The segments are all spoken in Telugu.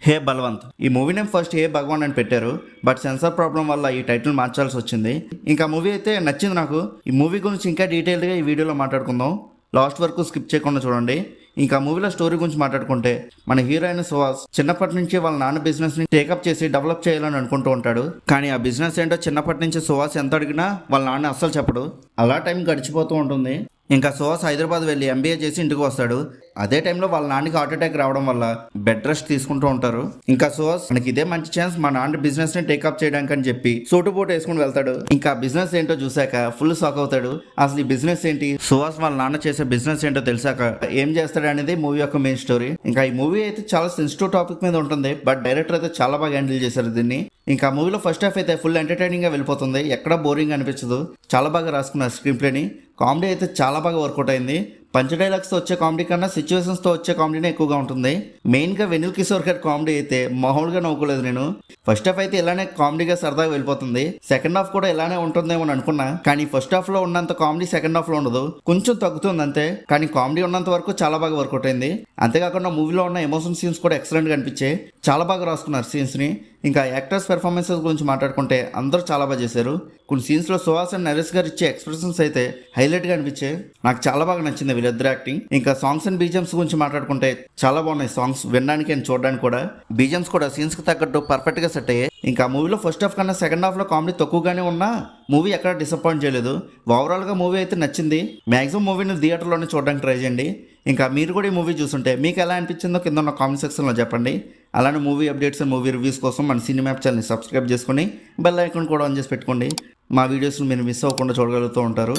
హే బలవంత్. ఈ మూవీ నేమ్ ఫస్ట్ హే భగవాన్ అని పెట్టారు, బట్ సెన్సార్ ప్రాబ్లం వల్ల ఈ టైటిల్ మార్చాల్సి వచ్చింది. ఇంకా మూవీ అయితే నచ్చింది నాకు. ఈ మూవీ గురించి ఇంకా డీటెయిల్గా ఈ వీడియోలో మాట్లాడుకుందాం. లాస్ట్ వరకు స్కిప్ చేయకుండా చూడండి. ఇంకా మూవీలో స్టోరీ గురించి మాట్లాడుకుంటే, మన హీరోయిన్ సుహాస్ చిన్నప్పటి నుంచి వాళ్ళ నాన్న బిజినెస్ ని టేకప్ చేసి డెవలప్ చేయాలని అనుకుంటూ ఉంటాడు. కానీ ఆ బిజినెస్ ఏంటో చిన్నప్పటి నుంచి సుహాస్ ఎంత అడిగినా వాళ్ళ నాన్న అస్సలు చెప్పడు. అలా టైం గడిచిపోతూ ఉంటుంది. ఇంకా సుహాస్ హైదరాబాద్ వెళ్ళి ఎంబీఏ చేసి ఇంటికి వస్తాడు. అదే టైంలో వాళ్ళ నాన్నకి హార్ట్ అటాక్ రావడం వల్ల బెడ్ రెస్ట్ తీసుకుంటూ ఉంటారు. ఇంకా సుహాస్ మనకి ఇదే మంచి ఛాన్స్ మా నాన్న బిజినెస్ ని టేకప్ చేయడానికి అని చెప్పి సూటు బూట్ వేసుకుని వెళ్తాడు. ఇంకా బిజినెస్ ఏంటో చూసాక ఫుల్ షాక్ అవుతాడు. అసలు ఈ బిజినెస్ ఏంటి, సుహాస్ వాళ్ళ నాన్న చేసే బిజినెస్ ఏంటో తెలిసాక ఏం చేస్తాడు అనేది మూవీ యొక్క మెయిన్ స్టోరీ. ఇంకా ఈ మూవీ అయితే చాలా సెన్సిటివ్ టాపిక్ మీద ఉంటుంది, బట్ డైరెక్టర్ అయితే చాలా బాగా హ్యాండిల్ చేశారు దీన్ని. ఇంకా మూవీలో ఫస్ట్ హాఫ్ అయితే ఫుల్ ఎంటర్టైనింగ్ గా వెళ్ళిపోతుంది. ఎక్కడ బోరింగ్ అనిపించదు. చాలా బాగా రాసుకున్నారు స్క్రీన్ ప్లేని. కామెడీ అయితే చాలా బాగా వర్కౌట్ అయింది. పంచ్ డైలాగ్స్తో వచ్చే కామెడీ కన్నా సిచ్యువేషన్స్తో వచ్చే కామెడీనే ఎక్కువగా ఉంటుంది. మెయిన్గా వెనిల్ కిషోర్ గారి కామెడీ అయితే మామూలుగా నవ్వుకోలేదు నేను. ఫస్ట్ హాఫ్ అయితే ఇలానే కామెడీగా సరదాగా వెళ్ళిపోతుంది. సెకండ్ హాఫ్ కూడా ఇలానే ఉంటుందేమో అనుకున్నా, కానీ ఫస్ట్ హాఫ్ లో ఉన్నంత కామెడీ సెకండ్ హాఫ్ లో ఉండదు, కొంచెం తగ్గుతుంది అంతే. కానీ కామెడీ ఉన్నంత వరకు చాలా బాగా వర్కౌట్ అయింది. అంతేకాకుండా మూవీలో ఉన్న ఎమోషన్ సీన్స్ కూడా ఎక్సలెంట్ గా అనిపించాయి. చాలా బాగా రాసుకున్నారు సీన్స్ ని. ఇంకా యాక్టర్స్ పెర్ఫార్మెన్సెస్ గురించి మాట్లాడుకుంటే అందరూ చాలా బాగా చేశారు. కొన్ని సీన్స్ లో సుహాస్ అండ్ నరేష్ గారు ఇచ్చే ఎక్స్ప్రెషన్స్ అయితే హైలైట్ గా అనిపించాయి. నాకు చాలా బాగా నచ్చింది వీళ్ళిద్దరు యాక్టింగ్. ఇంకా సాంగ్స్ అండ్ బీజిఎమ్స్ గురించి మాట్లాడుకుంటే చాలా బాగున్నాయి సాంగ్స్, వినడానికి అండ్ చూడడానికి కూడా. బీజిఎమ్స్ కూడా సీన్స్ కి తగ్గట్టు పర్ఫెక్ట్ గా సెట్ అయ్యాయి. ఇంకా మూవీలో ఫస్ట్ హాఫ్ కన్నా సెకండ్ హాఫ్ లో కామెడీ తక్కువగానే ఉన్నా మూవీ ఎక్కడ డిసప్పాయింట్ చేయలేదు. ఓవరాల్ గా మూవీ అయితే నచ్చింది. మాక్సిమం మూవీని థియేటర్లోనే చూడడానికి ట్రై చేయండి. ఇంకా మీరు కూడా ఈ మూవీ చూస్తుంటే మీకు ఎలా అనిపించిందో కింద ఉన్న కామెంట్ సెక్షన్లో చెప్పండి. అలానే movie updates and movie reviews కోసం మన సినిమాప్ ఛానల్ని సబ్స్క్రైబ్ చేసుకొని బెల్ ఐకాన్ కూడా ఆన్ చేసి పెట్టుకోండి. మా వీడియోస్ని మీరు మిస్ అవ్వకుండా చూడగలుగుతూ ఉంటారు.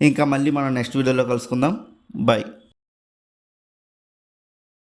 ఇంకా మళ్ళీ మనం నెక్స్ట్ వీడియోలో కలుసుకుందాం. బాయ్.